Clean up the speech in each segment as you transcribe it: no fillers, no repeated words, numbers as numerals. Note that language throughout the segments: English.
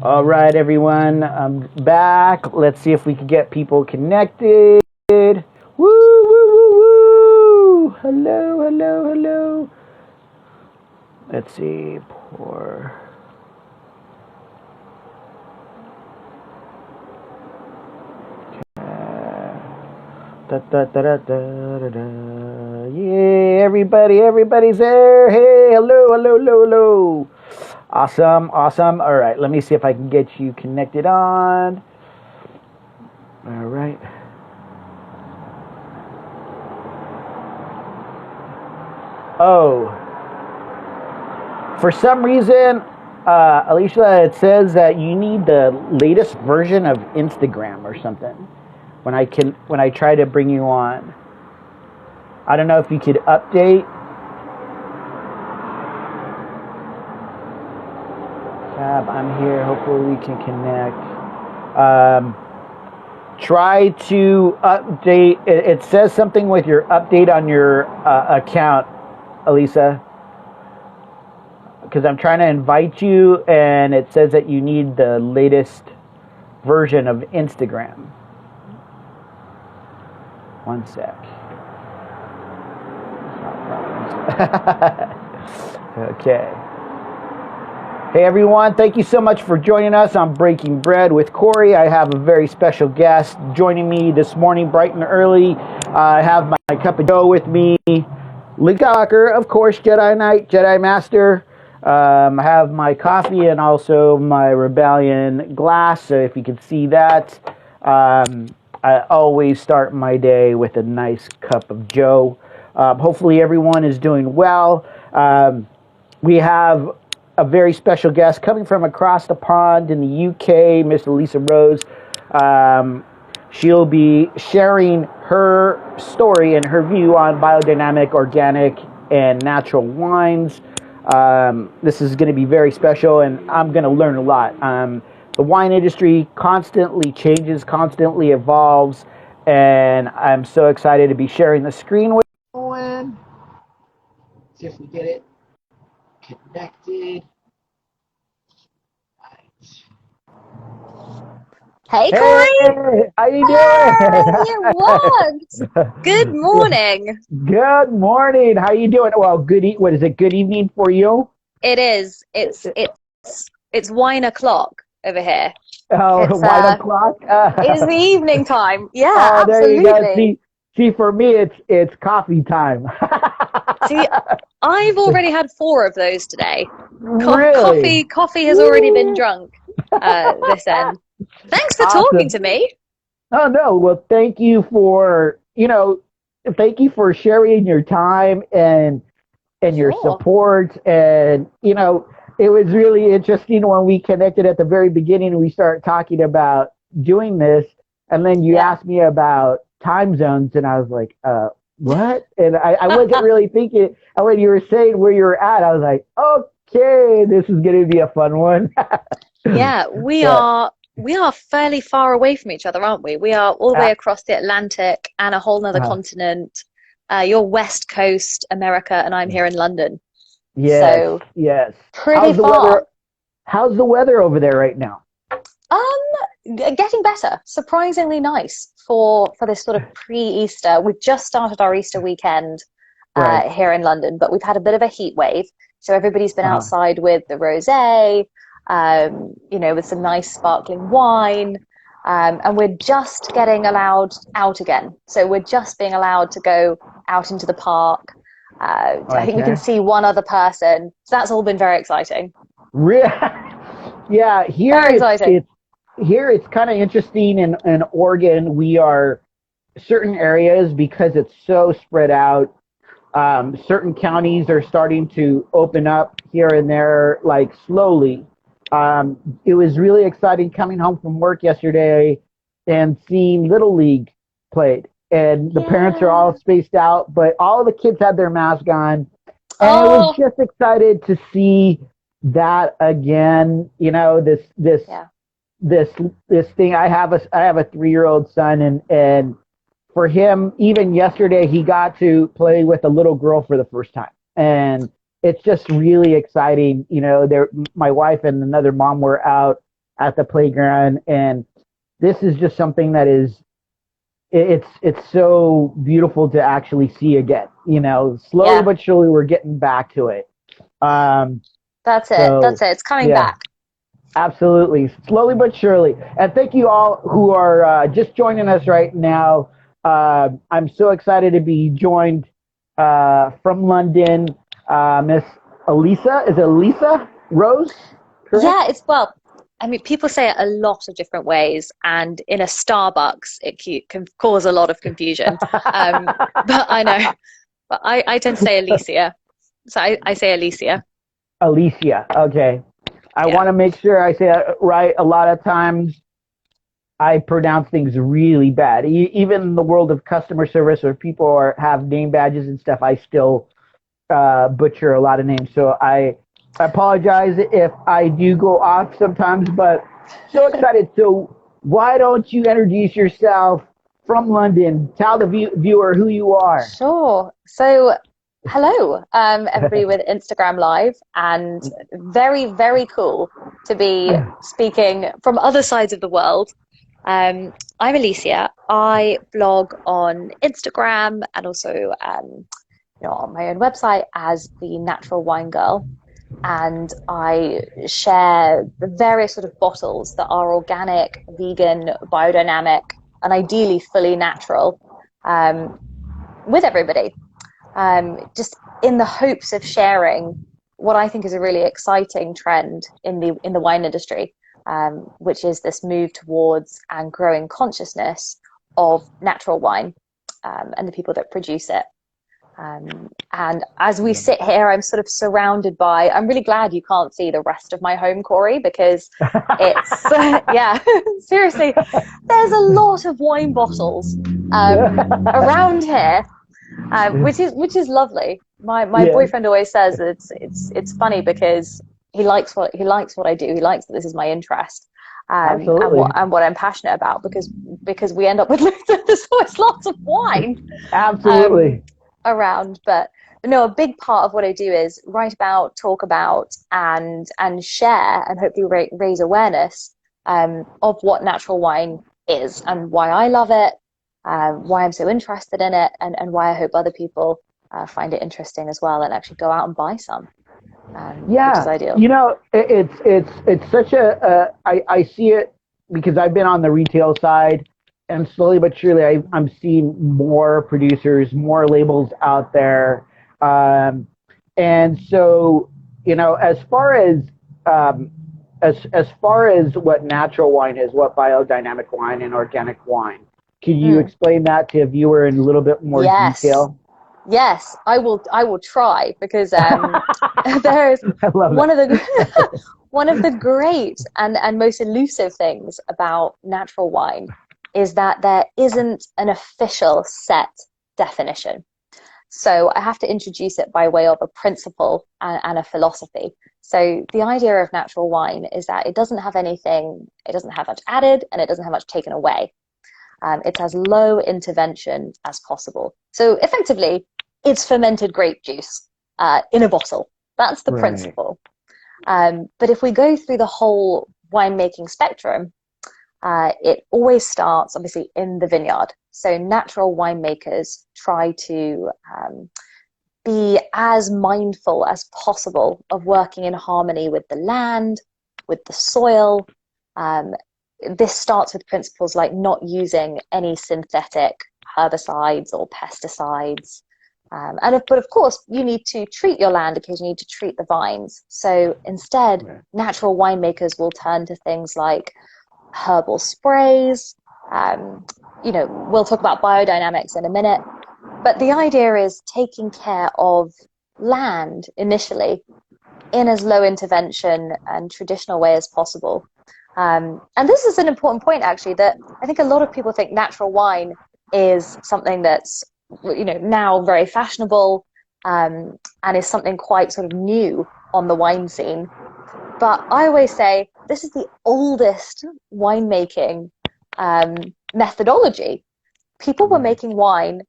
All right, everyone. I'm back. Let's see if we can get people connected. Woo, woo, woo, woo. Hello, hello, hello. Let's see. Poor. Da, da, da, da, da, da, da. Yeah, everybody's there. Hey, hello, hello, hello, hello. Awesome, awesome. All right, let me see if I can get you connected on. All right. Oh, for some reason, Alicia, it says that you need the latest version of Instagram or something. When I try to bring you on, I don't know if you could update. Fab, I'm here. Hopefully we can connect. Try to update. It says something with your update on your account, Elisa, because I'm trying to invite you, and it says that you need the latest version of Instagram. One sec. Okay. Hey everyone, thank you so much for joining us on Breaking Bread with Corey. I have a very special guest joining me this morning bright and early. I have my cup of joe with me. Luke Walker, of course, Jedi Knight, Jedi Master. I have my coffee and also my Rebellion glass, so if you can see that. I always start my day with a nice cup of joe. Hopefully everyone is doing well. We have a very special guest coming from across the pond in the UK, Miss Alicia Rose. She'll be sharing her story and her view on biodynamic, organic, and natural wines. This is going to be very special, and I'm going to learn a lot. The wine industry constantly changes, constantly evolves, and I'm so excited to be sharing the screen with everyone. See if we get it connected. Hey, Corey! Hey, how you doing? It worked! Good morning! Good morning. How you doing? Well, what is it? Good evening for you? It is. It's wine o'clock over here. Oh, It's 1 o'clock. it's the evening time. Yeah, Oh, there you go. absolutely. See, for me, it's coffee time. See, I've already had 4 of those today. Really? Coffee has already been drunk. This end. Thanks for talking to me. Oh no. Well, thank you for sharing your time and your Sure. support. And it was really interesting when we connected at the very beginning. We started talking about doing this, and then you asked me about time zones, and I was like, what? And I wasn't really thinking. And when you were saying where you were at, I was like, okay, this is going to be a fun one. Yeah, we are fairly far away from each other, aren't we? We are all the way across the Atlantic and a whole other continent. You're West Coast America, and I'm here in London. Yes, so yes. Pretty far. How's the weather over there right now? Getting better. Surprisingly nice for this sort of pre-Easter. We've just started our Easter weekend here in London, but we've had a bit of a heat wave. So everybody's been outside with the rosé, with some nice sparkling wine. And we're just getting allowed out again. So we're just being allowed to go out into the park. I think we can see one other person. So that's all been very exciting. Yeah, very exciting. Here it's kind of interesting in Oregon. We are certain areas, because it's so spread out. Certain counties are starting to open up here and there, like slowly. It was really exciting coming home from work yesterday and seeing Little League played. And the parents are all spaced out, but all the kids had their mask on. And I was just excited to see that again. This thing. I have a 3-year-old son, and for him, even yesterday, he got to play with a little girl for the first time. And it's just really exciting. My wife and another mom were out at the playground. And this is just something that is, it's so beautiful to actually see again. Slowly but surely we're getting back to it. That's it. So, That's it. It's coming back. Absolutely. Slowly but surely. And thank you all who are just joining us right now. I'm so excited to be joined from London, Miss Alicia. Is it Alicia Rose? Correct? Yeah, people say it a lot of different ways, and in a Starbucks, it can cause a lot of confusion. But I know. But I tend to say Alicia. So I say Alicia. Alicia. Okay. I want to make sure I say it right. A lot of times I pronounce things really bad. Even in the world of customer service or people have name badges and stuff, I still butcher a lot of names. So I apologize if I do go off sometimes, but so excited. So why don't you introduce yourself from London? Tell the viewer who you are. Sure. So hello, everybody with Instagram Live, and very, very cool to be speaking from other sides of the world. I'm Alicia. I blog on Instagram and also on my own website as the Natural Wine Girl. And I share the various sort of bottles that are organic, vegan, biodynamic, and ideally fully natural with everybody. Just in the hopes of sharing what I think is a really exciting trend in the wine industry, which is this move towards and growing consciousness of natural wine and the people that produce it. And as we sit here, I'm sort of surrounded by, I'm really glad you can't see the rest of my home, Corey, because it's, seriously, there's a lot of wine bottles around here. Which is lovely. My boyfriend always says it's funny because he likes what I do. He likes that this is my interest, and what I'm passionate about, because we end up with there's always lots of wine around. But no, a big part of what I do is write about, talk about, and share, and hopefully raise awareness of what natural wine is and why I love it. Why I'm so interested in it, and why I hope other people find it interesting as well and actually go out and buy some. Which is ideal. It's such I see it because I've been on the retail side, and slowly but surely I'm seeing more producers, more labels out there, and so as far as as far as what natural wine is, what biodynamic wine and organic wine. Can you explain that to a viewer in a little bit more detail? Yes, I will try, because there is one of the great and most elusive things about natural wine is that there isn't an official set definition. So I have to introduce it by way of a principle and a philosophy. So the idea of natural wine is that it doesn't have much added, and it doesn't have much taken away. It's as low intervention as possible. So effectively, it's fermented grape juice in a bottle. That's the principle. But if we go through the whole winemaking spectrum, it always starts, obviously, in the vineyard. So natural winemakers try to be as mindful as possible of working in harmony with the land, with the soil. This starts with principles like not using any synthetic herbicides or pesticides. But of course, you need to treat your land occasionally, you need to treat the vines. So instead, natural winemakers will turn to things like herbal sprays. We'll talk about biodynamics in a minute. But the idea is taking care of land initially in as low intervention and traditional way as possible. And this is an important point, actually, that I think a lot of people think natural wine is something that's, now very fashionable, and is something quite sort of new on the wine scene. But I always say this is the oldest winemaking methodology. People were making wine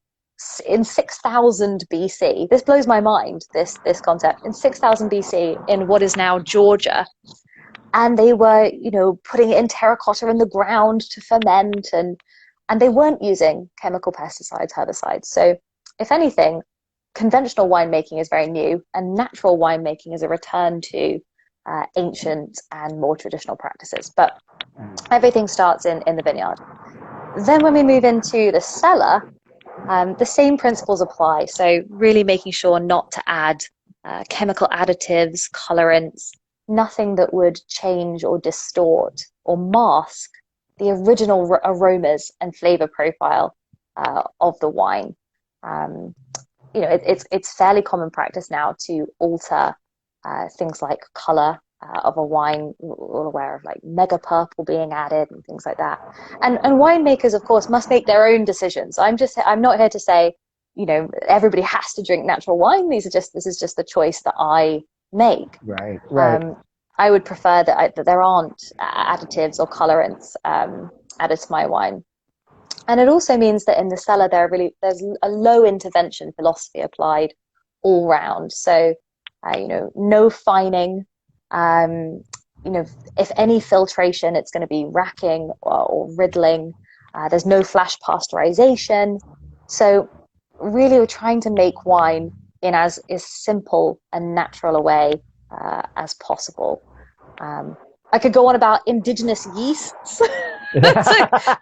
in 6000 BC. This blows my mind, this concept. In 6000 BC, in what is now Georgia, And they were, putting it in terracotta in the ground to ferment, and they weren't using chemical pesticides, herbicides. So if anything, conventional winemaking is very new, and natural winemaking is a return to ancient and more traditional practices. But everything starts in the vineyard. Then when we move into the cellar, the same principles apply. So really making sure not to add chemical additives, colorants, nothing that would change or distort or mask the original aromas and flavor profile of the wine. It's fairly common practice now to alter things like color of a wine. We're all aware of like mega purple being added and things like that. And winemakers, of course, must make their own decisions. I'm not here to say, everybody has to drink natural wine. This is just the choice that I make. Right. I would prefer that there aren't additives or colorants added to my wine. And it also means that in the cellar there's a low intervention philosophy applied all round. So no fining. If any filtration, it's going to be racking or riddling. There's no flash pasteurization. So really, we're trying to make wine in as simple and natural a way as possible. I could go on about indigenous yeasts. So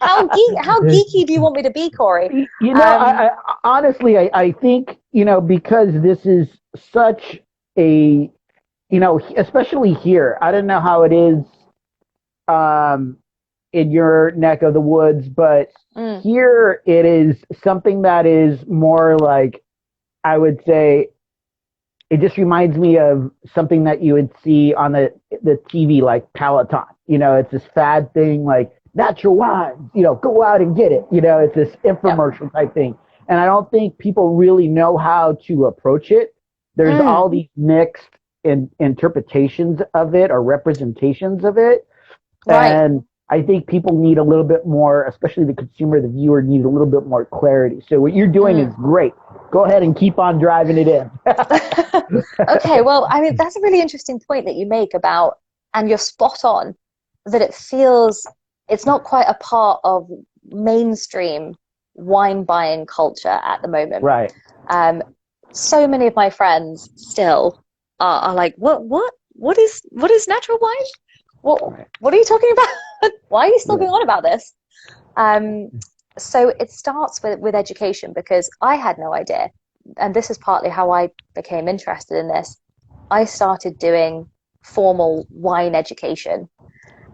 how geeky do you want me to be, Corey? I honestly, I think, because this is such a, especially here, I don't know how it is in your neck of the woods, but here it is something that is more like, I would say, it just reminds me of something that you would see on the TV, like Peloton. It's this fad thing, like natural wine, go out and get it. It's this infomercial type thing. And I don't think people really know how to approach it. There's all these mixed interpretations of it or representations of it. Right. And I think people need a little bit more, especially the consumer, the viewer, needs a little bit more clarity. So what you're doing is great. Go ahead and keep on driving it in. Okay, well, I mean, that's a really interesting point that you make about, and you're spot on, that it's not quite a part of mainstream wine buying culture at the moment. Right. So many of my friends still are like, what is natural wine? What are you talking about? Why are you still going on about this? So it starts with education, because I had no idea. And this is partly how I became interested in this. I started doing formal wine education,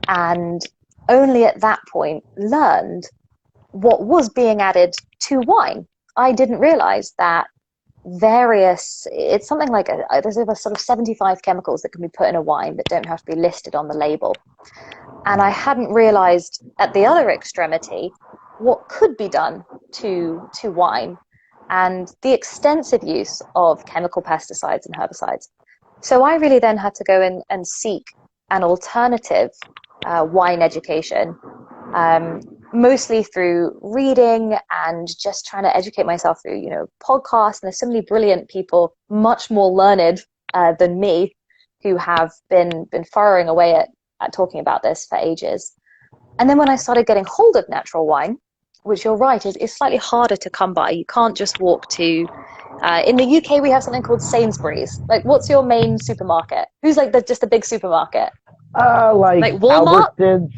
and only at that point learned what was being added to wine. I didn't realize that it's something like there's over sort of 75 chemicals that can be put in a wine that don't have to be listed on the label. And I hadn't realized at the other extremity what could be done to wine, and the extensive use of chemical pesticides and herbicides. So I really then had to go in and seek an alternative wine education, mostly through reading and just trying to educate myself through, podcasts. And there's so many brilliant people, much more learned than me, who have been furrowing away at talking about this for ages. And then when I started getting hold of natural wine, which you're right, is slightly harder to come by. You can't just walk to, in the UK, we have something called Sainsbury's. Like, what's your main supermarket? Who's like just a big supermarket? Like Walmart?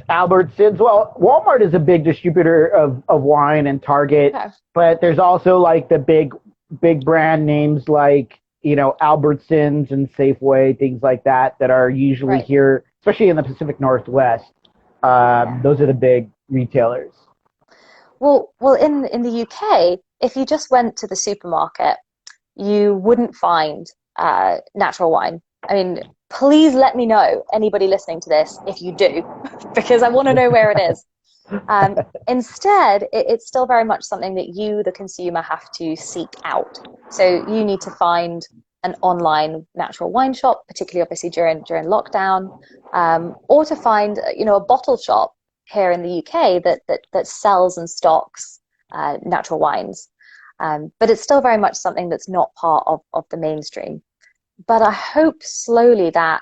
Albertsons. Well, Walmart is a big distributor of wine, and Target. Okay. But there's also like the big brand names like, Albertsons and Safeway, things like that are usually here, especially in the Pacific Northwest. Those are the big retailers. Well, in the UK, if you just went to the supermarket, you wouldn't find natural wine. I mean, please let me know, anybody listening to this, if you do, because I want to know where it is. Instead, it's still very much something that you, the consumer, have to seek out. So you need to find an online natural wine shop, particularly obviously during lockdown, or to find a bottle shop here in the UK that sells and stocks natural wines. But it's still very much something that's not part of the mainstream. But I hope slowly that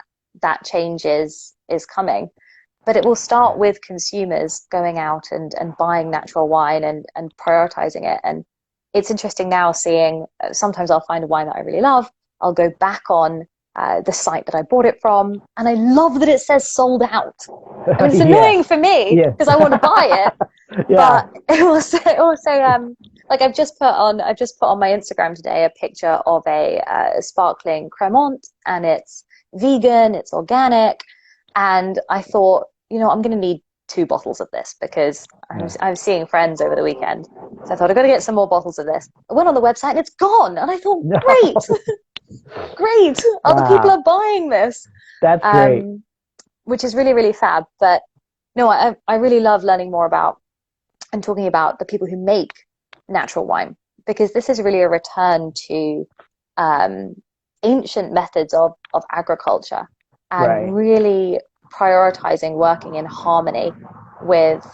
changes is coming. But it will start with consumers going out and buying natural wine and prioritizing it. And it's interesting now seeing, sometimes I'll find a wine that I really love. I'll go back on the site that I bought it from, and I love that it says sold out. I mean, it's annoying for me because I want to buy it, but it will say like I've just put on my Instagram today a picture of a sparkling Cremant, and it's vegan, it's organic, and I thought, I'm going to need 2 bottles of this because I was seeing friends over the weekend, so I thought I've got to get some more bottles of this. I went on the website and it's gone, and I thought, great. Great, other people are buying this. That's great. Which is really, really fab. But no, I really love learning more about and talking about the people who make natural wine, because this is really a return to ancient methods of agriculture, and really prioritizing working in harmony with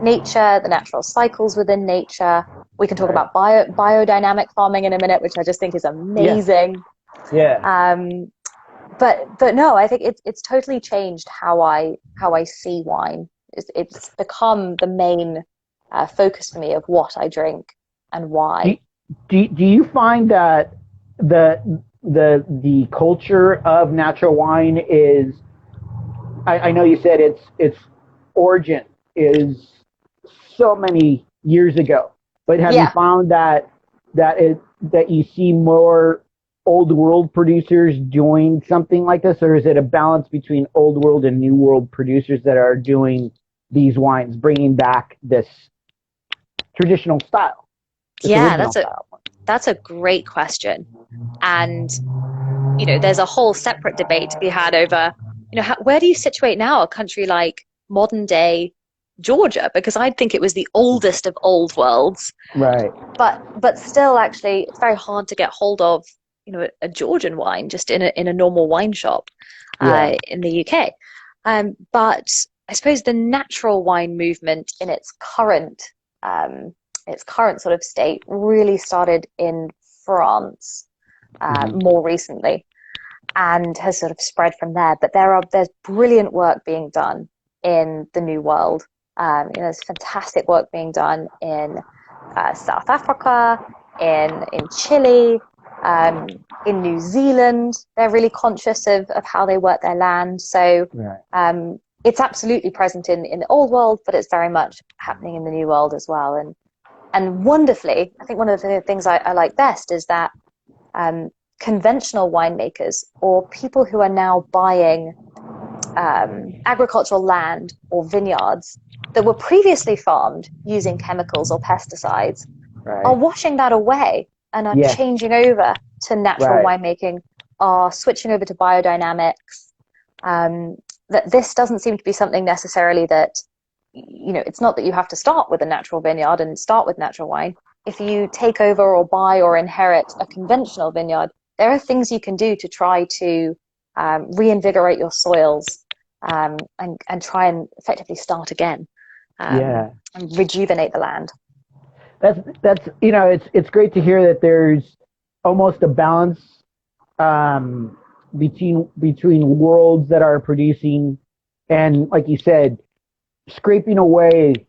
nature, the natural cycles within nature. We can talk about biodynamic farming in a minute, which I just think is amazing. Yeah. But no, I think it's totally changed how I see wine. It's become the main focus for me of what I drink and why. Do you find that the culture of natural wine is? I know you said its origin is so many years ago. But have you found that you see more old world producers doing something like this, or is it a balance between old world and new world producers that are doing these wines, bringing back this traditional style? That's a great question, and there's a whole separate debate to be had over where do you situate now a country like modern day Georgia, because I'd think it was the oldest of old worlds. Right. But still, actually, it's very hard to get hold of, a Georgian wine just in a normal wine shop in the UK. But I suppose the natural wine movement in its current sort of state really started in France more recently, and has sort of spread from there. But there's brilliant work being done in the New World. There's fantastic work being done in South Africa, in Chile, in New Zealand. They're really conscious of how they work their land. So it's absolutely present in the old world, but it's very much happening in the new world as well. And wonderfully, I think one of the things I like best is that conventional winemakers, or people who are now buying agricultural land or vineyards that were previously farmed using chemicals or pesticides, are washing that away and are changing over to natural winemaking, are switching over to biodynamics. That this doesn't seem to be something necessarily that, it's not that you have to start with a natural vineyard and start with natural wine. If you take over or buy or inherit a conventional vineyard, there are things you can do to try to reinvigorate your soils and try and effectively start again. And rejuvenate the land. That's it's great to hear that there's almost a balance between worlds that are producing, and like you said, scraping away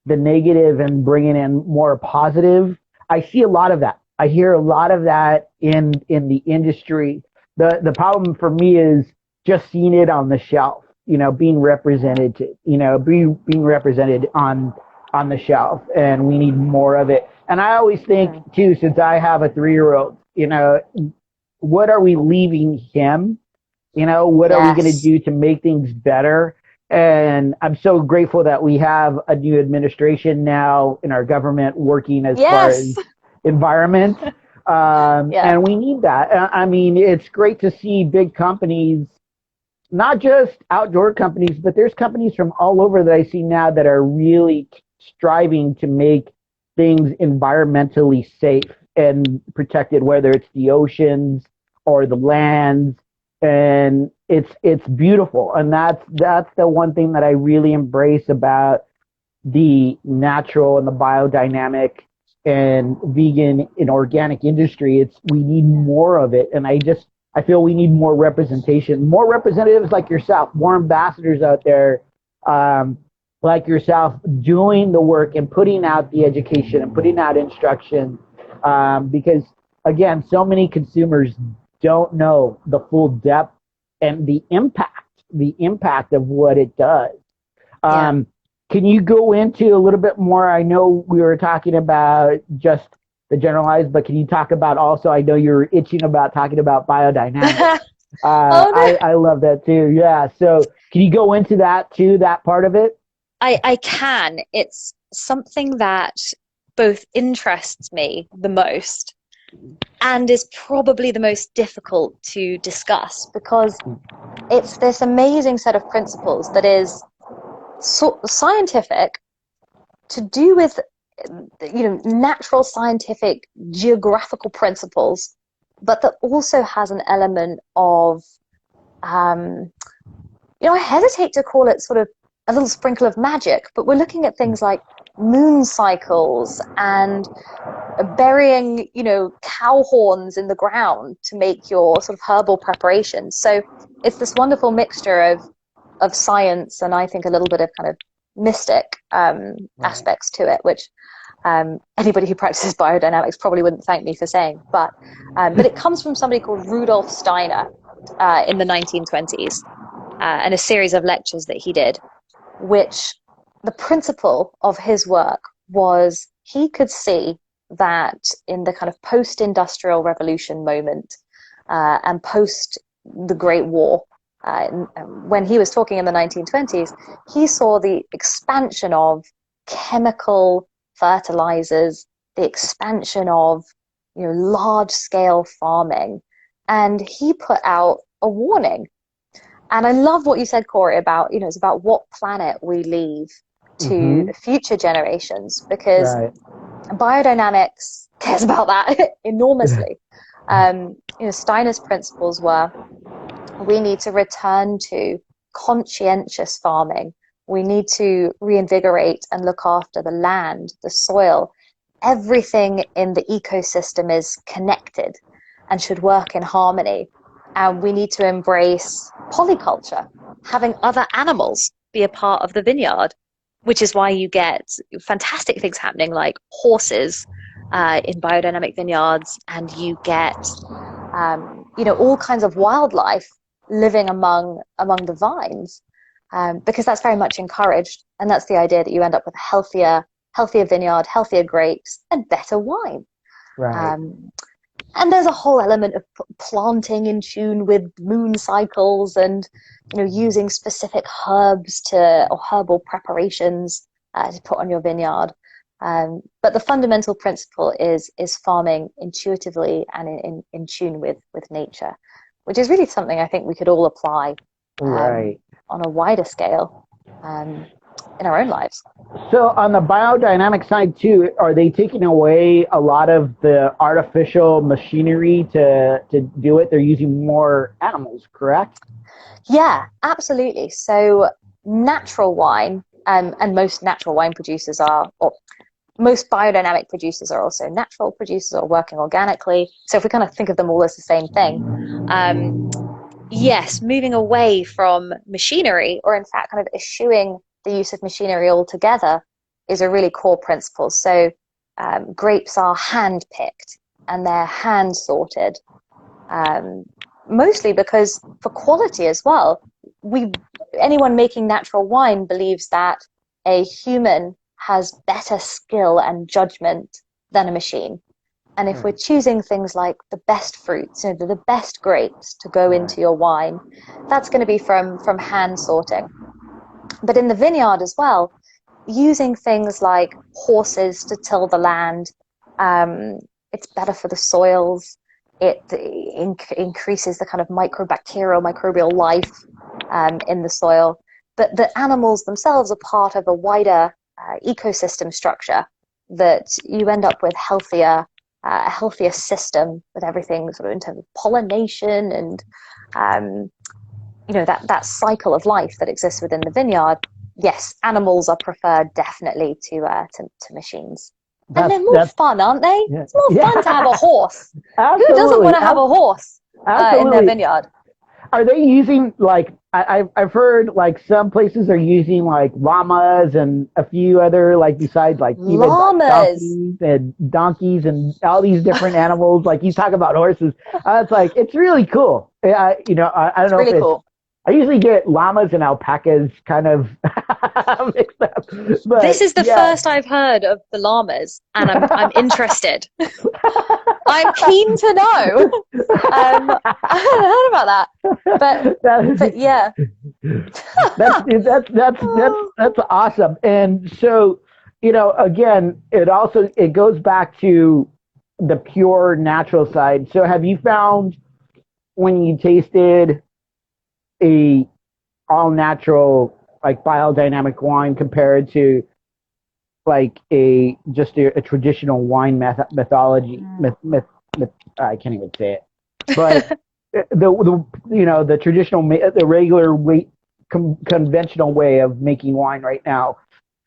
the negative and bringing in more positive. I see a lot of that. I hear a lot of that in the industry. The problem for me is just seeing it on the shelf. Being represented, being represented on the shelf, and we need more of it. And I always think too, since I have a 3-year-old, what are we leaving him? What are we going to do to make things better? And I'm so grateful that we have a new administration now in our government working as far as environment. And we need that. I mean, it's great to see big companies, not just outdoor companies, but there's companies from all over that I see now that are really striving to make things environmentally safe and protected, whether it's the oceans or the lands. And it's beautiful. And that's the one thing that I really embrace about the natural and the biodynamic and vegan and organic industry. We need more of it. And I just I feel we need more representation, more representatives like yourself, more ambassadors out there, like yourself, doing the work and putting out the education and putting out instruction, because again, so many consumers don't know the full depth and the impact of what it does. Can you go into a little bit more? I know we were talking about just the generalized, but can you talk about also, I know you're itching about talking about biodynamics. I love that too. Yeah. So can you go into that too, that part of it? I can. It's something that both interests me the most and is probably the most difficult to discuss, because it's this amazing set of principles that is scientific, to do with natural scientific geographical principles, but that also has an element of I hesitate to call it sort of a little sprinkle of magic, but we're looking at things like moon cycles and burying cow horns in the ground to make your sort of herbal preparations. So it's this wonderful mixture of science and, I think, a little bit of kind of mystic aspects to it, which anybody who practices biodynamics probably wouldn't thank me for saying, but it comes from somebody called Rudolf Steiner in the 1920s, and a series of lectures that he did, which the principle of his work was he could see that in the kind of post-industrial revolution moment and post the Great War, when he was talking in the 1920s, he saw the expansion of chemical fertilizers, the expansion of large-scale farming, and he put out a warning. And I love what you said, Corey, about it's about what planet we leave to future generations, because biodynamics cares about that enormously. Steiner's principles were, we need to return to conscientious farming. We need to reinvigorate and look after the land, the soil. Everything in the ecosystem is connected and should work in harmony. And we need to embrace polyculture, having other animals be a part of the vineyard, which is why you get fantastic things happening like horses in biodynamic vineyards, and you get all kinds of wildlife living among the vines, because that's very much encouraged, and that's the idea that you end up with a healthier vineyard, healthier grapes, and better wine. Right. And there's a whole element of planting in tune with moon cycles, and using specific herbs or herbal preparations to put on your vineyard. But the fundamental principle is farming intuitively and in tune with nature, which is really something I think we could all apply on a wider scale in our own lives. So on the biodynamic side too, are they taking away a lot of the artificial machinery to do it? They're using more animals, correct? Yeah, absolutely. So natural wine, and most natural wine producers or most biodynamic producers are also natural producers or working organically. So if we kind of think of them all as the same thing, yes, moving away from machinery, or in fact kind of eschewing the use of machinery altogether, is a really core principle. So grapes are hand-picked and they're hand-sorted, mostly because for quality as well. Anyone making natural wine believes that a human has better skill and judgment than a machine. And if we're choosing things like the best fruits, the best grapes to go into your wine, that's going to be from hand sorting. But in the vineyard as well, using things like horses to till the land, it's better for the soils. It increases the kind of microbial life in the soil. But the animals themselves are part of a wider ecosystem structure that you end up with a healthier system with everything sort of in terms of pollination and that cycle of life that exists within the vineyard. Yes, animals are preferred definitely to machines. And they're more fun, aren't they? Yeah. It's more fun to have a horse. Absolutely. Who doesn't want to have a horse? in their Absolutely. vineyard. Are they using like I've heard like some places are using like llamas and a few other like besides like even like Llamas. donkeys and all these different animals. Like you talk about horses, it's like it's really cool. I don't It's know if really it's cool. I usually get llamas and alpacas kind of mixed up, This but is the yeah. first I've heard of the llamas, and I'm interested. I'm keen to know. I hadn't heard about that, but that, yeah. that's awesome. And so, again, it goes back to the pure natural side. So, have you found when you tasted a all natural like biodynamic wine compared to like a traditional wine methodology I can't even say it, but the traditional the regular way conventional way of making wine right now,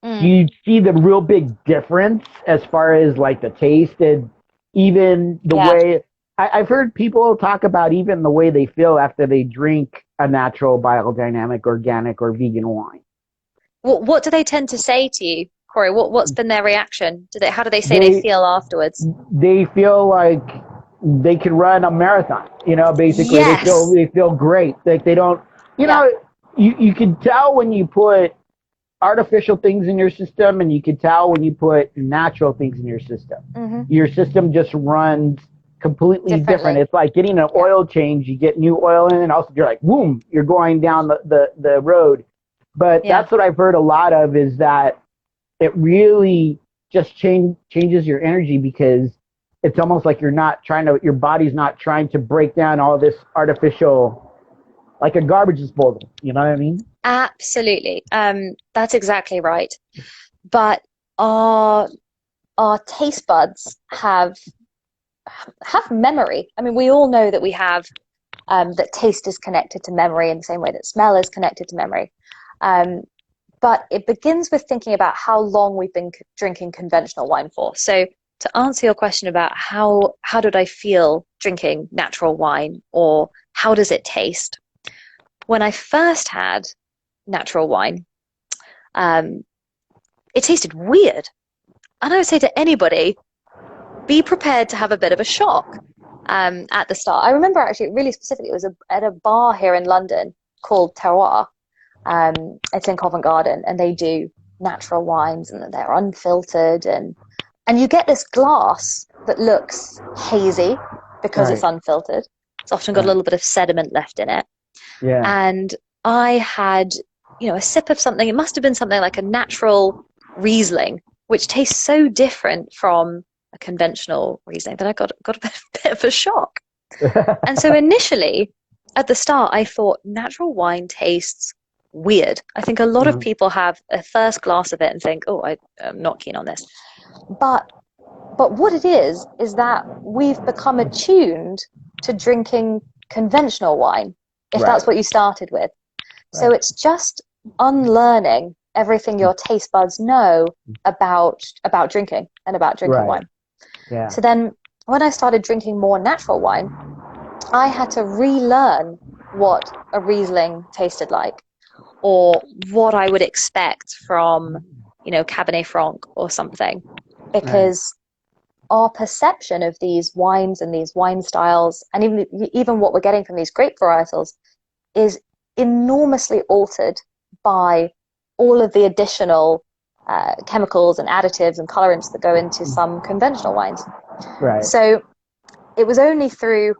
do Mm, you see the real big difference as far as like the taste and even the yeah. way I've heard people talk about even the way they feel after they drink a natural biodynamic organic or vegan wine? What do they tend to say to you, Corey? What's been their reaction? How do they say they they feel afterwards? they feel like they can run a marathon. Basically Yes. they feel great. Like they don't. You Yeah. know, you can tell when you put artificial things in your system, and you can tell when you put natural things in your system. Hmm. Your system just runs completely different. Differently. It's like getting an Yeah. oil change. You get new oil in, and also you're like, boom, you're going down the road. But Yeah. that's what I've heard a lot of is that it really just changes your energy because it's almost like your body's not trying to break down all this artificial, like a garbage disposal. You know what I mean? Absolutely. That's exactly right. But our our taste buds have memory. I mean, we all know that we have that taste is connected to memory in the same way that smell is connected to memory. Um, but it begins with thinking about how long we've been drinking conventional wine for. So to answer your question about how did I feel drinking natural wine or how does it taste? When I first had natural wine, um, it tasted weird. And I would say to anybody, be prepared to have a bit of a shock at the start. I remember actually really specifically, it was at a bar here in London called Terroir. It's in Covent Garden, and they do natural wines, and they're unfiltered, and you get this glass that looks hazy because it's Right. unfiltered. It's often got a Right. little bit of sediment left in it. Yeah. And I had, a sip of something. It must have been something like a natural Riesling, which tastes so different from a conventional Riesling that I got a bit of a shock. And so initially, at the start, I thought natural wine tastes weird. I think a lot of Mhm. people have a first glass of it and think, "Oh, I'm not keen on this." But what it is that we've become attuned to drinking conventional wine, if that's Right. what you started with. So Right. it's just unlearning everything your taste buds know about drinking and about drinking Right. wine. Yeah. So then when I started drinking more natural wine, I had to relearn what a Riesling tasted like or what I would expect from, Cabernet Franc or something, Right. because our perception of these wines and these wine styles, and even what we're getting from these grape varietals, is enormously altered by all of the additional chemicals and additives and colorants that go into some conventional wines. Right. So it was only through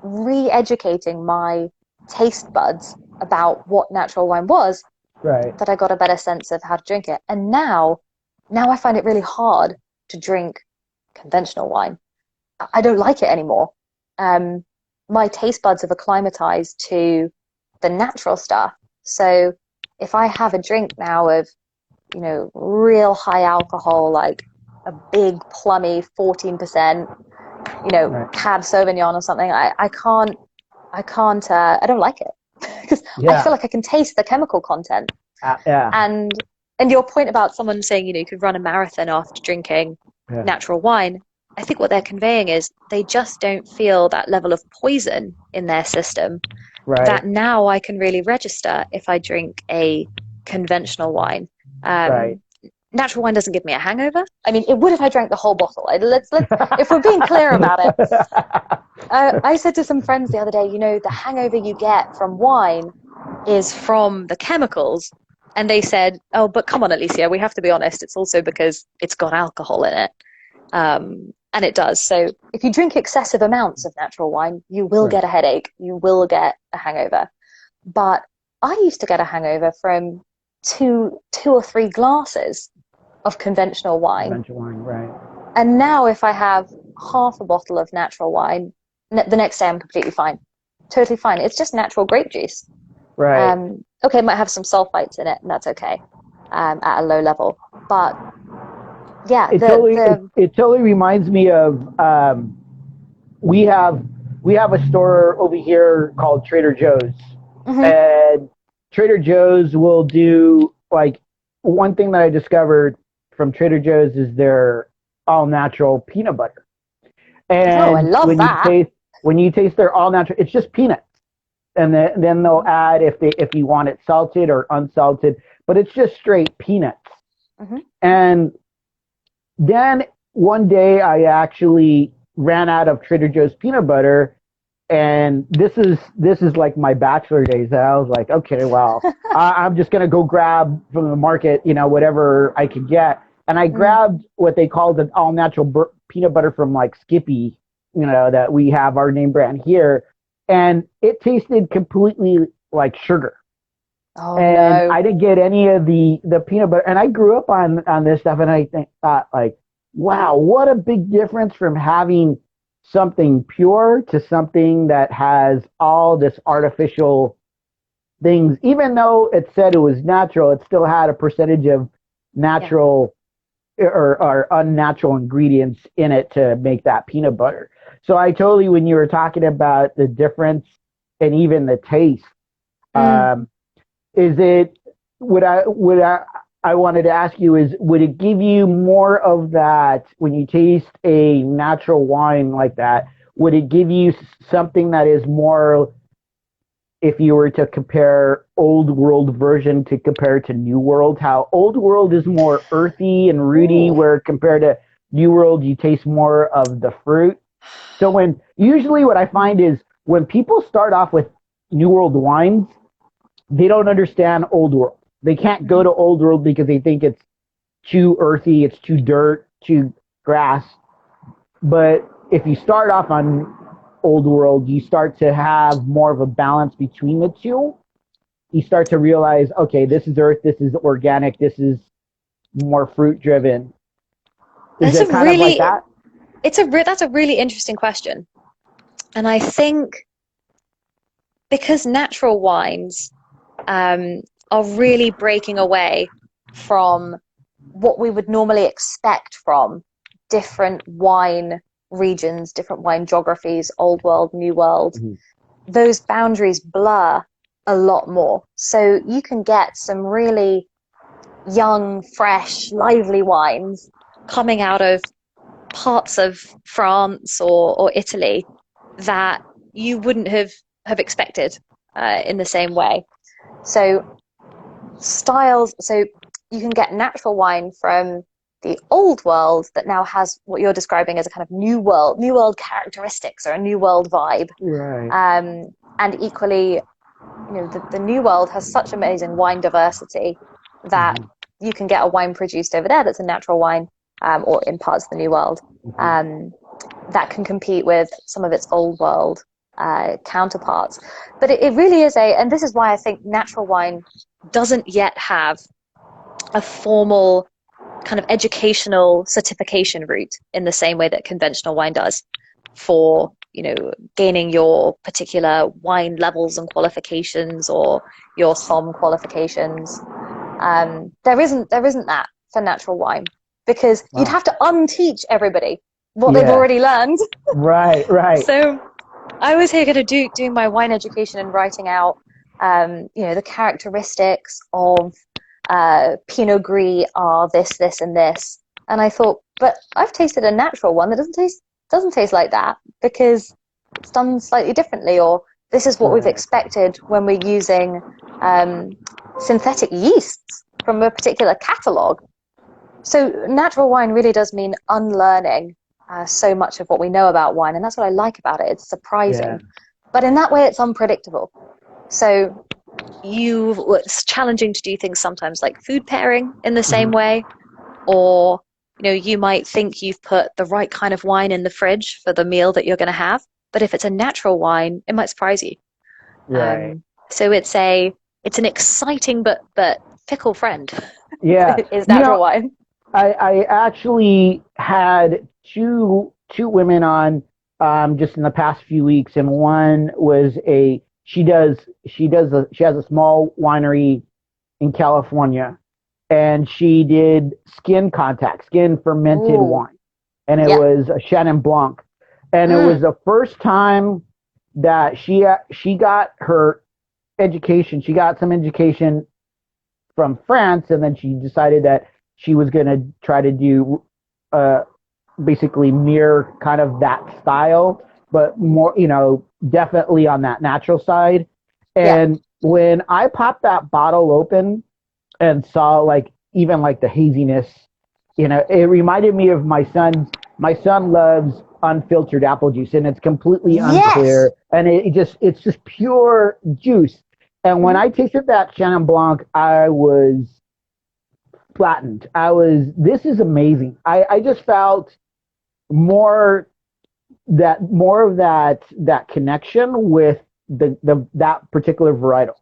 re-educating my taste buds about what natural wine was Right. that I got a better sense of how to drink it. And now I find it really hard to drink conventional wine. I don't like it anymore. Um, my taste buds have acclimatized to the natural stuff. So if I have a drink now of, real high alcohol, like a big plummy 14%, Right. Cab Sauvignon or something, I don't like it because I feel Yeah. like I can taste the chemical content. Yeah. And your point about someone saying, you could run a marathon after drinking Yeah. natural wine, I think what they're conveying is they just don't feel that level of poison in their system that now I can really register if I drink a conventional wine. Natural wine doesn't give me a hangover. I mean, it would if I drank the whole bottle. Let's if we're being clear about it. I said to some friends the other day, the hangover you get from wine is from the chemicals. And they said, oh, but come on, Alicia, we have to be honest. It's also because it's got alcohol in it. And it does. So if you drink excessive amounts of natural wine, you will get a headache. You will get a hangover. But I used to get a hangover from two or three glasses of conventional wine. And now if I have half a bottle of natural wine, the next day I'm completely fine. Totally fine. It's just natural grape juice. Okay, it might have some sulfites in it, and that's okay at a low level. But yeah, it totally reminds me of we have a store over here called Trader Joe's, and Trader Joe's will do, like, one thing that I discovered from Trader Joe's is their all natural peanut butter. And I love that. When you taste their all natural, it's just peanuts. And then they'll add if you want it salted or unsalted, but it's just straight peanuts. And then one day I actually ran out of Trader Joe's peanut butter, and this is like my bachelor days. And I was like, okay, well, I'm just gonna go grab from the market, whatever I could get. And I grabbed what they called an all natural peanut butter from like Skippy, that we have our name brand here. And it tasted completely like sugar. And I didn't get any of the peanut butter. And I grew up on this stuff, and I thought, like, wow, what a big difference from having something pure to something that has all this artificial things. Even though it said it was natural, it still had a percentage of natural or unnatural ingredients in it to make that peanut butter. So I totally, when you were talking about the difference and even the taste, is it, I wanted to ask you is, would it give you more of that when you taste a natural wine like that? Would it give you something that is more, if you were to compare old world version to compare to new world, how old world is more earthy and rooty, where compared to new world, you taste more of the fruit? So usually what I find is when people start off with new world wines, they don't understand old world. They can't go to old world because they think it's too earthy, it's too dirt, too grass. But if you start off on old world, you start to have more of a balance between the two. You start to realize, okay, this is earth, this is organic, this is more fruit driven. Is it kind of like that? That's a really interesting question. And I think because natural wines are really breaking away from what we would normally expect from different wine regions, different wine geographies, old world, new world, those boundaries blur a lot more. So you can get some really young, fresh, lively wines coming out of parts of France or Italy that you wouldn't have expected in the same way. So you can get natural wine from the old world that now has what you're describing as a kind of new world characteristics or a new world vibe. And equally, the new world has such amazing wine diversity that you can get a wine produced over there that's a natural wine, or in parts of the new world, that can compete with some of its old world counterparts. But it really is and this is why I think natural wine doesn't yet have a formal kind of educational certification route in the same way that conventional wine does for, gaining your particular wine levels and qualifications or your SOM qualifications. There isn't that for natural wine, because you'd have to unteach everybody what they've already learned. Right. So I was here kind of doing my wine education and writing out, the characteristics of Pinot Gris are this, and this. And I thought, but I've tasted a natural one that doesn't taste like that because it's done slightly differently, or this is what we've expected when we're using synthetic yeasts from a particular catalogue. So natural wine really does mean unlearning so much of what we know about wine, and that's what I like about it. It's surprising, but in that way it's unpredictable. So it's challenging to do things sometimes like food pairing in the same way, or you might think you've put the right kind of wine in the fridge for the meal that you're going to have, but if it's a natural wine, it might surprise you. Right. So it's an exciting but fickle friend. Yeah. Is natural wine. I actually had two women on just in the past few weeks, and one was she has a small winery in California, and she did skin fermented wine, and it was a Chenin Blanc, and it was the first time that she got her education. She got some education from France, and then she decided that she was going to try to do basically mirror kind of that style, but more, definitely on that natural side. And when I popped that bottle open and saw even the haziness, it reminded me of my son. My son loves unfiltered apple juice, and it's completely unclear, and it's just pure juice. And when I tasted that Chenin Blanc, I was flattened. This is amazing. I just felt more of that connection with that particular varietal.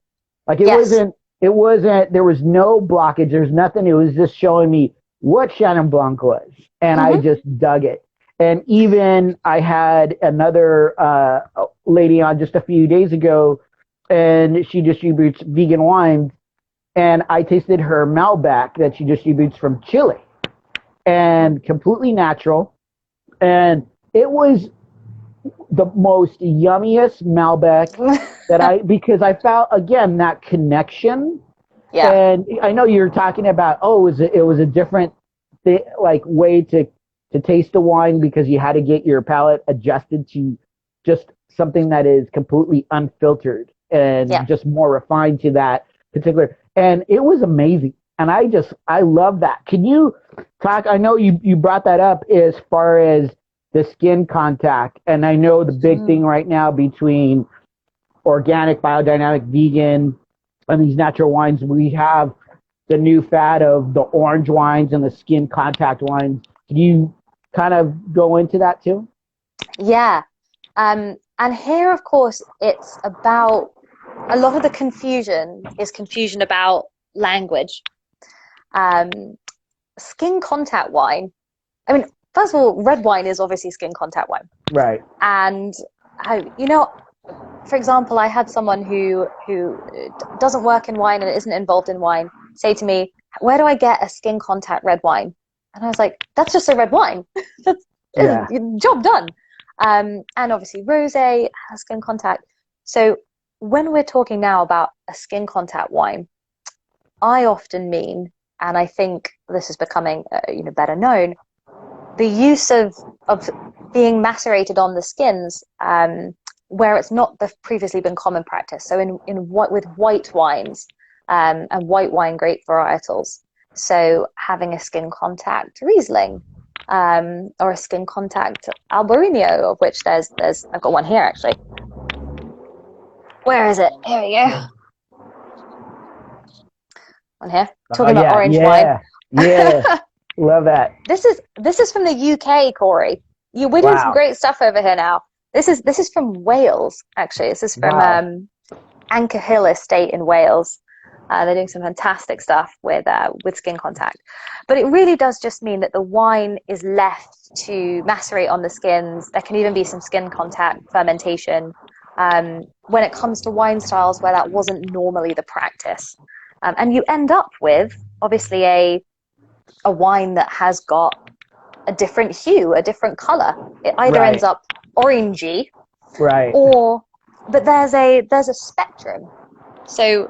It wasn't, there was no blockage. There's nothing. It was just showing me what Chenin Blanc was. And I just dug it. And even I had another lady on just a few days ago, and she distributes vegan wines. And I tasted her Malbec that she distributes from Chile, and completely natural. And it was the most yummiest Malbec because I felt, again, that connection. Yeah. And I know you're talking about, it was a different way to taste the wine because you had to get your palate adjusted to just something that is completely unfiltered and just more refined to that particular. And it was amazing. And I love that. Can you talk? I know you brought that up as far as the skin contact. And I know the big thing right now between organic, biodynamic, vegan, and these natural wines, we have the new fad of the orange wines and the skin contact wines. Can you kind of go into that too? Yeah. And here, of course, it's about a lot of the confusion about language. Skin contact wine. I mean, first of all, red wine is obviously skin contact wine. Right. And, for example, I had someone who doesn't work in wine and isn't involved in wine say to me, where do I get a skin contact red wine? And I was like, that's just a red wine. That's job done. And obviously rosé has skin contact. So when we're talking now about a skin contact wine, I often mean, and I think this is becoming better known, the use of being macerated on the skins where it's not previously been common practice. So with white wines and white wine grape varietals. So having a skin contact Riesling or a skin contact Albarino, of which there's I've got one here actually. Where is it? Here we go. On here. Talking about orange wine. Yeah. Love that. This is from the UK, Corey. We're doing some great stuff over here now. This is from Wales, actually. This is from Anchor Hill Estate in Wales. They're doing some fantastic stuff with skin contact. But it really does just mean that the wine is left to macerate on the skins. There can even be some skin contact fermentation when it comes to wine styles where that wasn't normally the practice. And you end up with, obviously, a wine that has got a different hue, a different color. It either ends up orangey, but there's a spectrum. So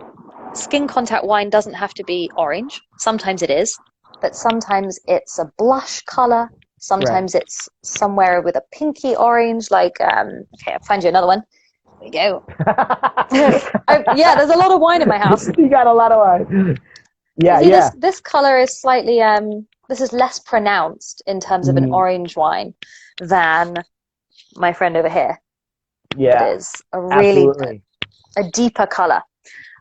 skin contact wine doesn't have to be orange. Sometimes it is, but sometimes it's a blush color. Sometimes it's somewhere with a pinky orange, like, okay, I'll find you another one. There we go. Yeah, there's a lot of wine in my house. You got a lot of wine. Yeah, See, yeah. this color is slightly, this is less pronounced in terms of an orange wine than my friend over here. Yeah, that is a really a deeper color.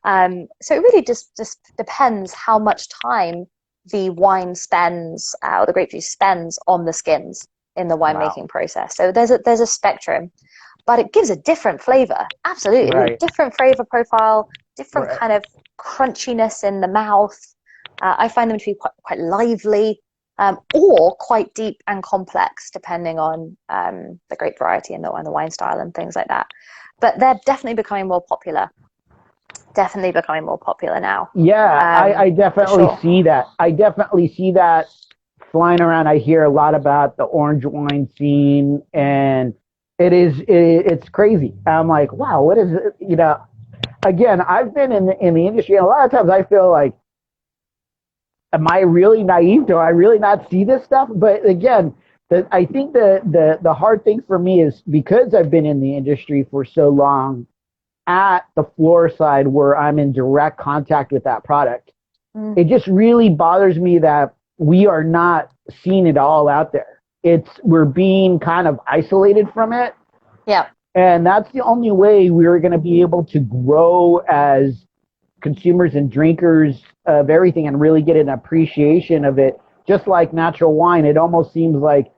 So it really just depends how much time the wine spends, or the grape juice spends on the skins in the winemaking process. So there's a spectrum, but it gives a different flavor. Absolutely, different flavor profile, different kind of crunchiness in the mouth. I find them to be quite lively, or quite deep and complex, depending on the grape variety and the wine style and things like that. But they're definitely becoming more popular. Definitely becoming more popular now. Yeah, I definitely see that. I definitely see that flying around. I hear a lot about the orange wine scene, and it's crazy. I'm like, wow, what is it? You know, again, I've been in the industry, and a lot of times I feel like, am I really naive? Do I really not see this stuff? But again, I think the hard thing for me is because I've been in the industry for so long, at the floor side where I'm in direct contact with that product, it just really bothers me that we are not seeing it all out there. We're being kind of isolated from it. Yeah. And that's the only way we're going to be able to grow as consumers and drinkers of everything and really get an appreciation of it. Just like natural wine, it almost seems like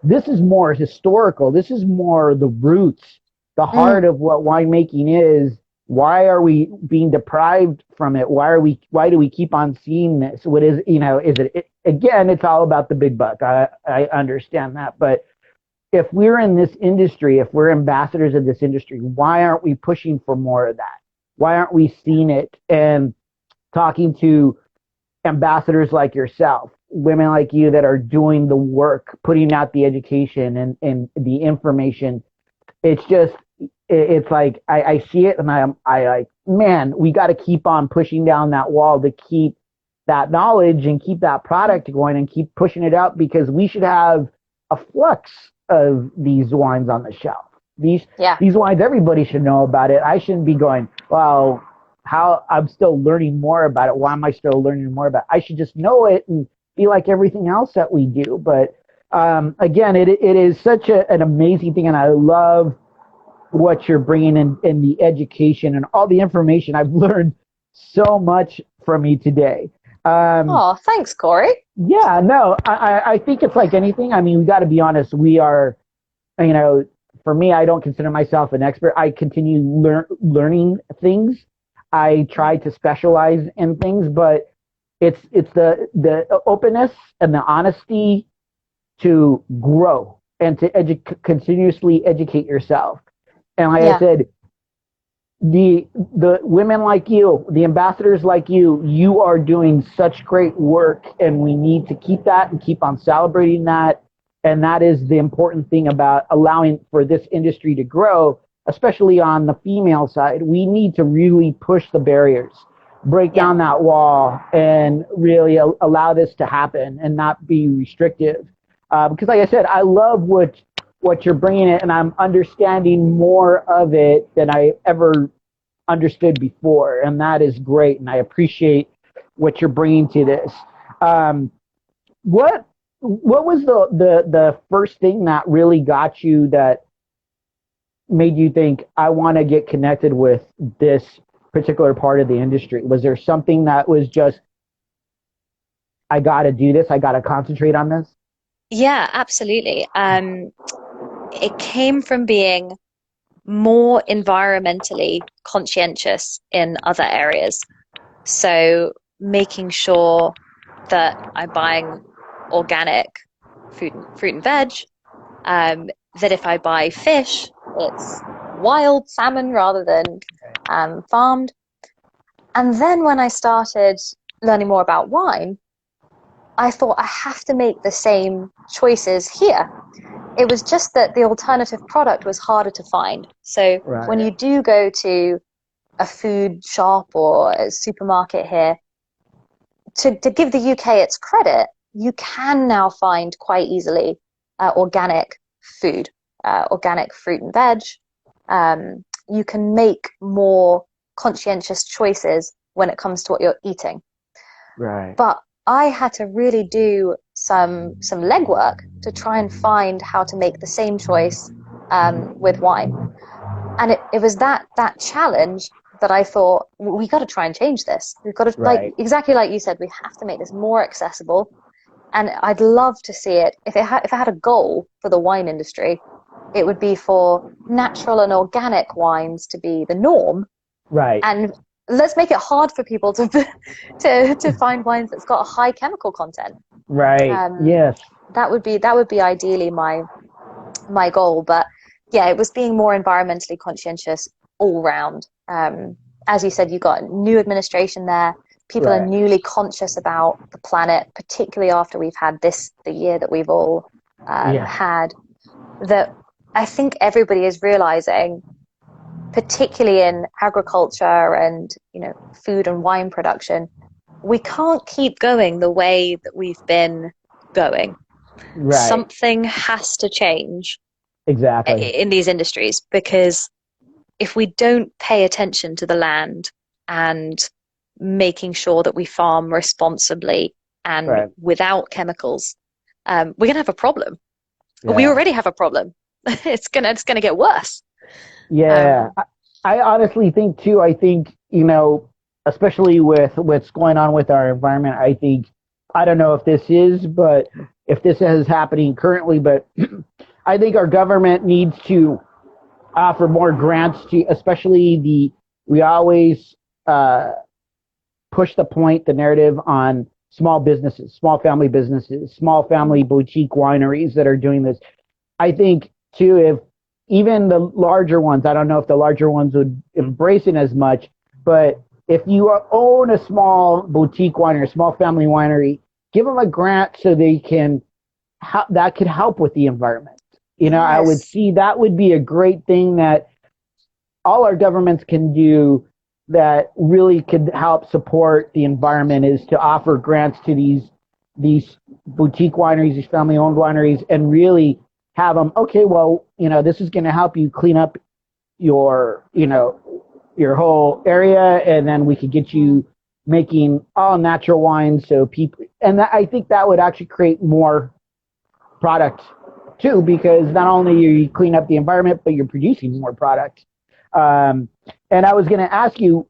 this is more historical. This is more the roots, the heart of what winemaking is. Why are we being deprived from it? Why do we keep on seeing this? What is, again, it's all about the big buck. I understand that. But if we're in this industry, if we're ambassadors of this industry, why aren't we pushing for more of that? Why aren't we seeing it and talking to ambassadors like yourself, women like you that are doing the work, putting out the education and the information? It's like I see it and I like, man, we got to keep on pushing down that wall to keep that knowledge and keep that product going and keep pushing it out, because we should have a flux of these wines on the shelf. These wines, everybody should know about it. I shouldn't be going, well, how I'm still learning more about it. Why am I still learning more about it? I should just know it and be like everything else that we do. But again, it is such an amazing thing, and I love what you're bringing in the education and all the information. I've learned so much from you today. Oh, thanks, Corey. Yeah, no, I think it's like anything. I mean, we got to be honest. We are, for me, I don't consider myself an expert. I continue learning things. I try to specialize in things, but it's the openness and the honesty to grow and to continuously educate yourself. And like I said, the women like you, the ambassadors like you are doing such great work, and we need to keep that and keep on celebrating that. And that is the important thing about allowing for this industry to grow, especially on the female side. We need to really push the barriers, break down that wall, and really allow this to happen and not be restrictive. Because like I said, I love what you're bringing it, and I'm understanding more of it than I ever understood before, and that is great, and I appreciate what you're bringing to this. What was the first thing that really got you, that made you think, I want to get connected with this particular part of the industry? Was there something that was just, I got to do this, I got to concentrate on this? Yeah, absolutely. It came from being more environmentally conscientious in other areas. So making sure that I'm buying organic fruit and veg, that if I buy fish, it's wild salmon rather than farmed. And then when I started learning more about wine, I thought I have to make the same choices here. It was just that the alternative product was harder to find. So when you do go to a food shop or a supermarket here, to give the UK its credit, you can now find quite easily organic food, organic fruit and veg. You can make more conscientious choices when it comes to what you're eating. Right. But I had to really do some legwork to try and find how to make the same choice with wine. And it was that challenge that I thought, we got to try and change this. We've got to, like, exactly like you said, we have to make this more accessible. And I'd love to see it. If I had a goal for the wine industry, it would be for natural and organic wines to be the norm. Right. And let's make it hard for people to find wines that's got a high chemical content. Right. Yes. That would be ideally my goal. But yeah, it was being more environmentally conscientious all round. As you said, you got a new administration there. People are newly conscious about the planet, particularly after we've had the year that we've all had. That I think everybody is realizing, particularly in agriculture and, you know, food and wine production, we can't keep going the way that we've been going. Right. Something has to change. Exactly. In these industries, because if we don't pay attention to the land and making sure that we farm responsibly and without chemicals, we're going to have a problem. Yeah. We already have a problem. It's gonna get worse. Yeah. I honestly think too, you know, especially with what's going on with our environment, I don't know if this is happening currently, but I think our government needs to offer more grants to, especially we always push the narrative on small businesses, small family businesses, small family boutique wineries that are doing this. I think too, if even the larger ones, I don't know if the larger ones would embrace it as much, but if you own a small boutique winery, a small family winery, give them a grant so they can, that could help with the environment. You know, yes. I would see that would be a great thing that all our governments can do that really could help support the environment, is to offer grants to these boutique wineries, these family-owned wineries, and really have them, okay, well, you know, this is going to help you clean up your whole area, and then we could get you making all natural wines, so people, and I think that would actually create more product too, because not only are you clean up the environment, but you're producing more product. And I was going to ask you,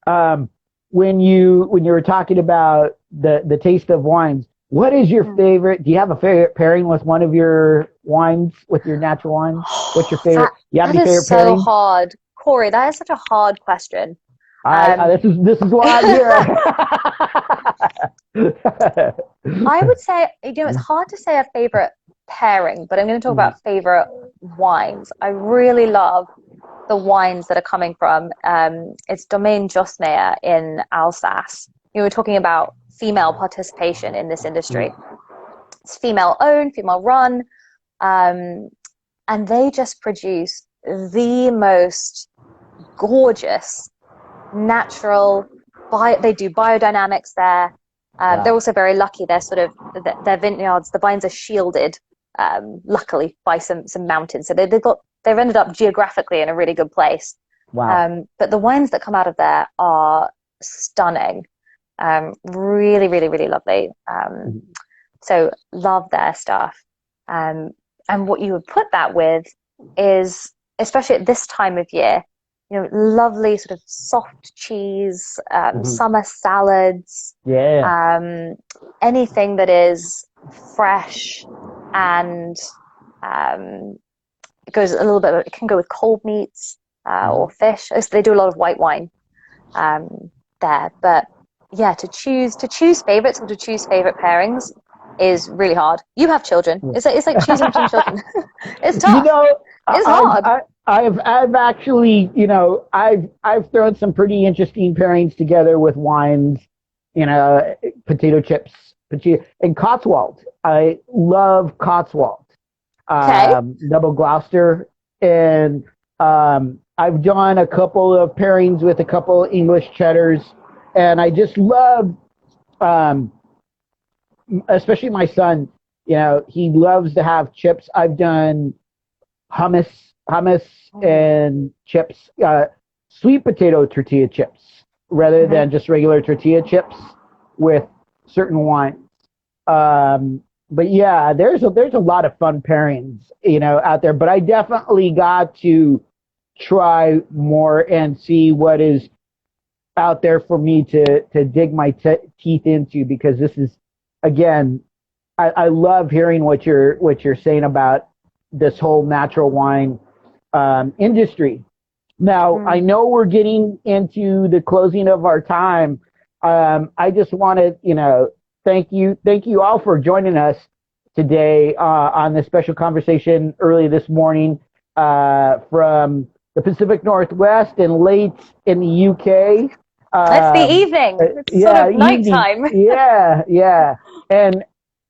when you were talking about the taste of wines, what is your favorite? Do you have a favorite pairing with one of your wines, with your natural wines? What's your favorite? You have any favorite pairing? That is so hard, Corey. That is such a hard question. This is why I'm here. I would say, you know, it's hard to say a favorite pairing, but I'm going to talk about favorite wines. I really love the wines that are coming from it's Domaine Josmeyer in Alsace. You were talking about female participation in this industry. It's female owned, female run, and they just produce the most gorgeous natural they do biodynamics there. They're also very lucky. They're sort of their vineyards, the vines are shielded luckily by some mountains, so they've ended up geographically in a really good place. Wow. But the wines that come out of there are stunning. Really, really, really lovely. So love their stuff. And what you would put that with is, especially at this time of year, you know, lovely sort of soft cheese, summer salads. Yeah. Anything that is fresh and it goes a little bit. It can go with cold meats or fish. They do a lot of white wine there, but yeah, to choose favorites or to choose favorite pairings is really hard. You have children. It's like choosing between children. It's tough. You know, it's hard. I've actually, you know, I've thrown some pretty interesting pairings together with wines. You know, potato chips, and Cotswold. I love Cotswold. Double Gloucester, and I've done a couple of pairings with a couple English cheddars, and I just love Um, Especially my son, he loves to have chips. I've done hummus and chips, sweet potato tortilla chips rather than just regular tortilla chips with certain wines. But yeah, there's a lot of fun pairings, out there. But I definitely got to try more and see what is out there for me to dig my teeth into, because this is, again, I love hearing what you're saying about this whole natural wine industry. Now, I know we're getting into the closing of our time. I just want to, thank you all for joining us today on this special conversation early this morning from the Pacific Northwest and late in the UK. It's the evening. It's sort of nighttime. Yeah. And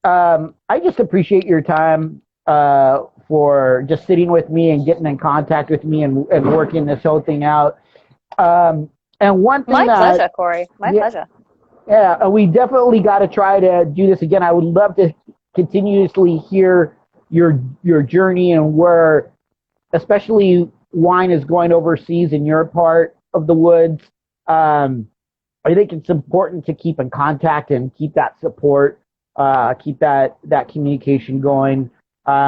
I just appreciate your time for just sitting with me and getting in contact with me and working this whole thing out. And one thing pleasure, Corey. My pleasure. Yeah, we definitely got to try to do this again. I would love to continuously hear your journey and where, especially wine is going overseas in your part of the woods. I think it's important to keep in contact and keep that support, keep that communication going,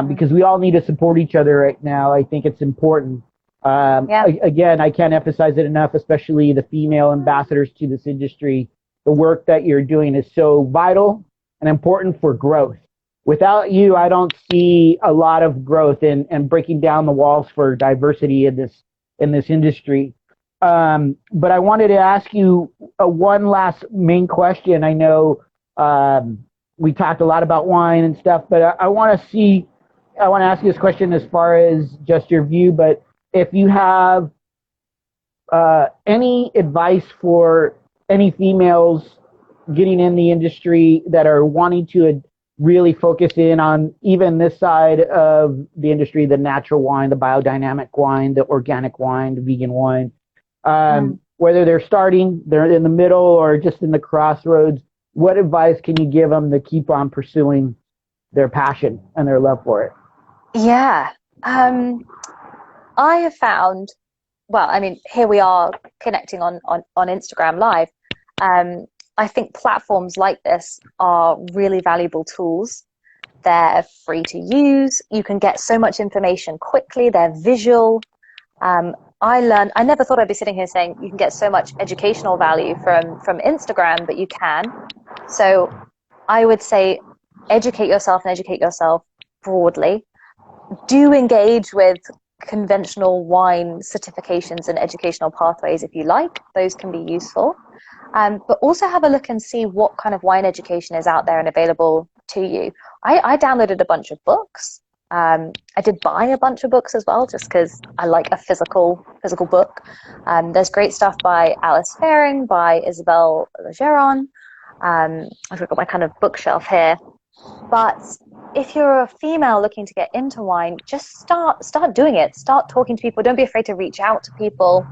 because we all need to support each other right now. I think it's important. Again, I can't emphasize it enough, especially the female ambassadors to this industry. The work that you're doing is so vital and important for growth. Without you, I don't see a lot of growth and breaking down the walls for diversity in this industry. But I wanted to ask you one last main question. I know we talked a lot about wine and stuff, but I want to ask you this question as far as just your view. But if you have any advice for any females getting in the industry that are wanting to really focus in on even this side of the industry, the natural wine, the biodynamic wine, the organic wine, the vegan wine, whether they're in the middle or just in the crossroads, what advice can you give them to keep on pursuing their passion and their love for it? Yeah. I have found, here we are connecting on Instagram Live. I think platforms like this are really valuable tools. They're free to use. You can get so much information quickly. They're visual. I never thought I'd be sitting here saying you can get so much educational value from Instagram, but you can. So I would say educate yourself broadly. Do engage with conventional wine certifications and educational pathways if you like. Those can be useful. But also have a look and see what kind of wine education is out there and available to you. I downloaded a bunch of books. I did buy a bunch of books as well, just because I like a physical book. There's great stuff by Alice Faring, by Isabelle Legeron. I've got my kind of bookshelf here. But if you're a female looking to get into wine, just start doing it. Start talking to people. Don't be afraid to reach out to people.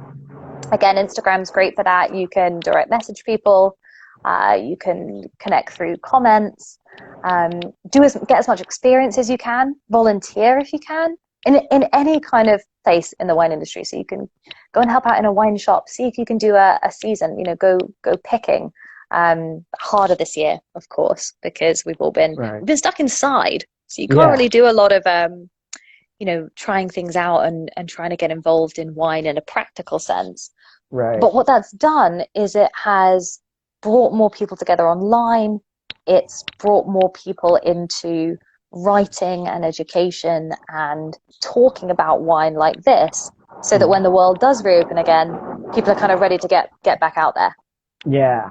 Again, Instagram's great for that. You can direct message people. You can connect through comments. Get as much experience as you can. Volunteer if you can in any kind of place in the wine industry. So you can go and help out in a wine shop. See if you can do a season. Go picking. Harder this year, of course, because we've been stuck inside. So you can't really do a lot of trying things out and trying to get involved in wine in a practical sense. Right. But what that's done is it has brought more people together online. It's brought more people into writing and education and talking about wine like this, so that when the world does reopen again, people are kind of ready to get back out there. Yeah.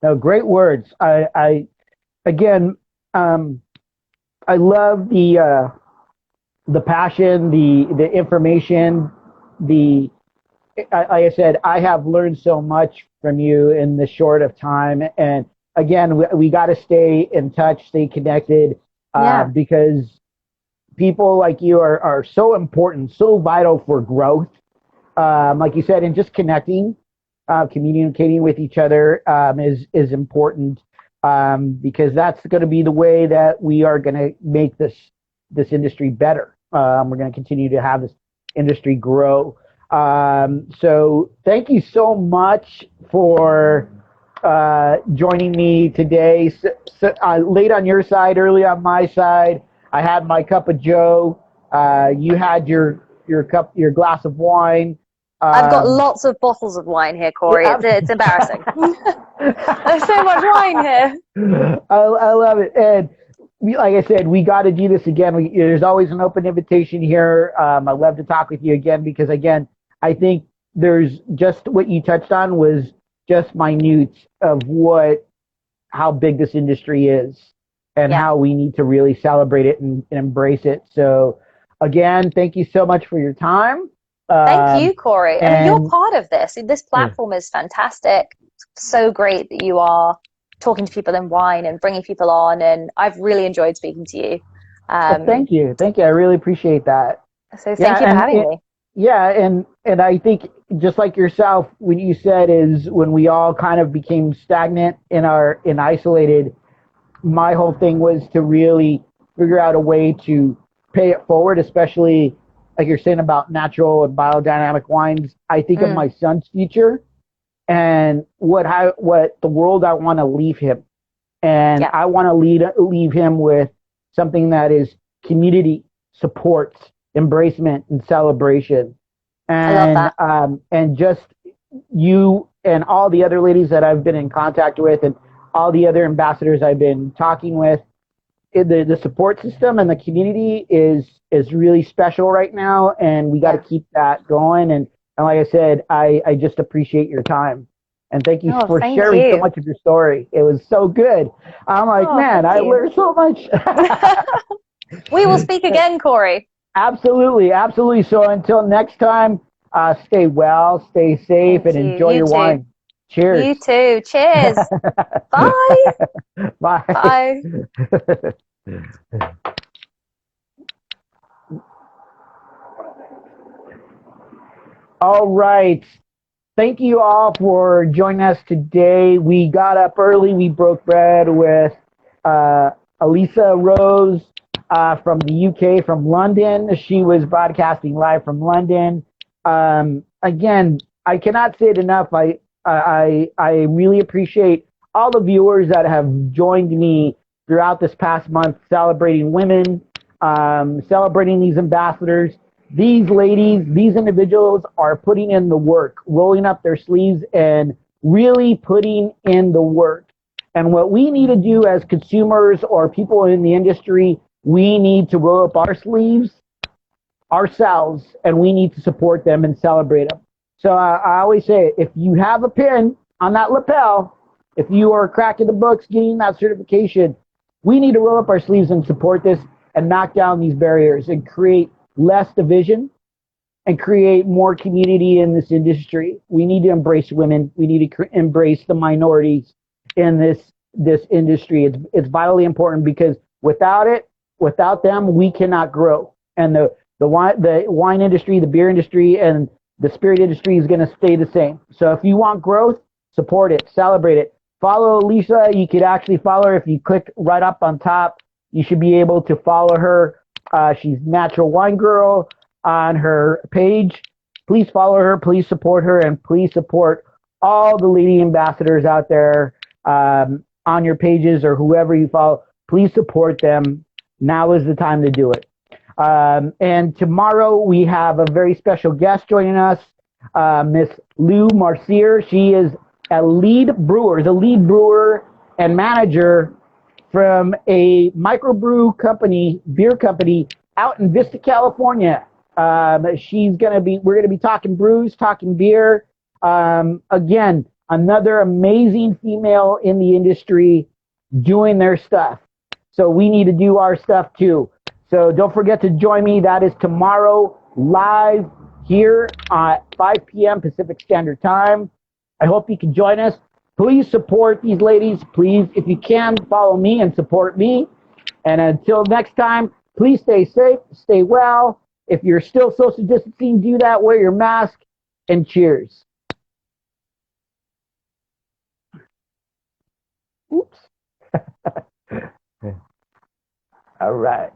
No, great words. I love the passion, the information, like I said, I have learned so much from you in this short of time. And again, we got to stay in touch, stay connected, because people like you are so important, so vital for growth. Like you said, and just connecting, communicating with each other is important. because that's going to be the way that we are going to make this industry better. We're going to continue to have this industry grow. So thank you so much for joining me today. Late on your side, early on my side. I had my cup of Joe. You had your glass of wine. I've got lots of bottles of wine here, Corey. It's embarrassing. There's so much wine here. I love it. And like I said, we got to do this again. There's always an open invitation here. I'd love to talk with you again because, again, I think there's just what you touched on was just minute of how big this industry is and how we need to really celebrate it and embrace it. So, again, thank you so much for your time. Thank you, Corey. I mean, you're part of this. This platform is fantastic. So great that you are talking to people in wine and bringing people on. And I've really enjoyed speaking to you. Thank you. Thank you. I really appreciate that. So thank you for having me. Yeah. And I think just like yourself, what you said is when we all kind of became stagnant and isolated, my whole thing was to really figure out a way to pay it forward, especially like you're saying about natural and biodynamic wines. I think of my son's future and what the world I want to leave him. And I want to leave him with something that is community, support, embracement, and celebration. And I love that. And just you and all the other ladies that I've been in contact with and all the other ambassadors I've been talking with, the support system and the community is really special right now, and we got to keep that going. And like I said, I just appreciate your time, and thank you for sharing so much of your story. It was so good. I'm like, man, I learned so much. We will speak again, Corey. Absolutely. So until next time, stay well, stay safe, and enjoy your wine. Cheers. You too. Cheers. Bye. Bye. Bye. All right. Thank you all for joining us today. We got up early. We broke bread with Alicia Rose from the UK, from London. She was broadcasting live from London. Again, I cannot say it enough. I really appreciate all the viewers that have joined me throughout this past month, celebrating women, celebrating these ambassadors. These ladies, these individuals are putting in the work, rolling up their sleeves and really putting in the work. And what we need to do as consumers or people in the industry, we need to roll up our sleeves ourselves, and we need to support them and celebrate them. So I always say, if you have a pin on that lapel, if you are cracking the books, getting that certification, we need to roll up our sleeves and support this and knock down these barriers and create less division and create more community in this industry. We need to embrace women. We need to embrace the minorities in this industry. It's vitally important because without them, we cannot grow. And the wine industry, the beer industry, and the spirit industry is going to stay the same. So if you want growth, support it, celebrate it. Follow Alicia. You could actually follow her if you click right up on top. You should be able to follow her. She's Natural Wine Girl on her page. Please follow her. Please support her, and please support all the lady ambassadors out there on your pages or whoever you follow. Please support them. Now is the time to do it. And tomorrow we have a very special guest joining us, Miss Lou Marcier. She is a lead brewer and manager from a microbrew company, beer company out in Vista, California. We're going to be talking brews, talking beer. Again, another amazing female in the industry doing their stuff. So we need to do our stuff too. So don't forget to join me. That is tomorrow live here at 5 p.m. Pacific Standard Time. I hope you can join us. Please support these ladies. Please, if you can, follow me and support me. And until next time, please stay safe, stay well. If you're still social distancing, do that. Wear your mask, and cheers. Oops. All right.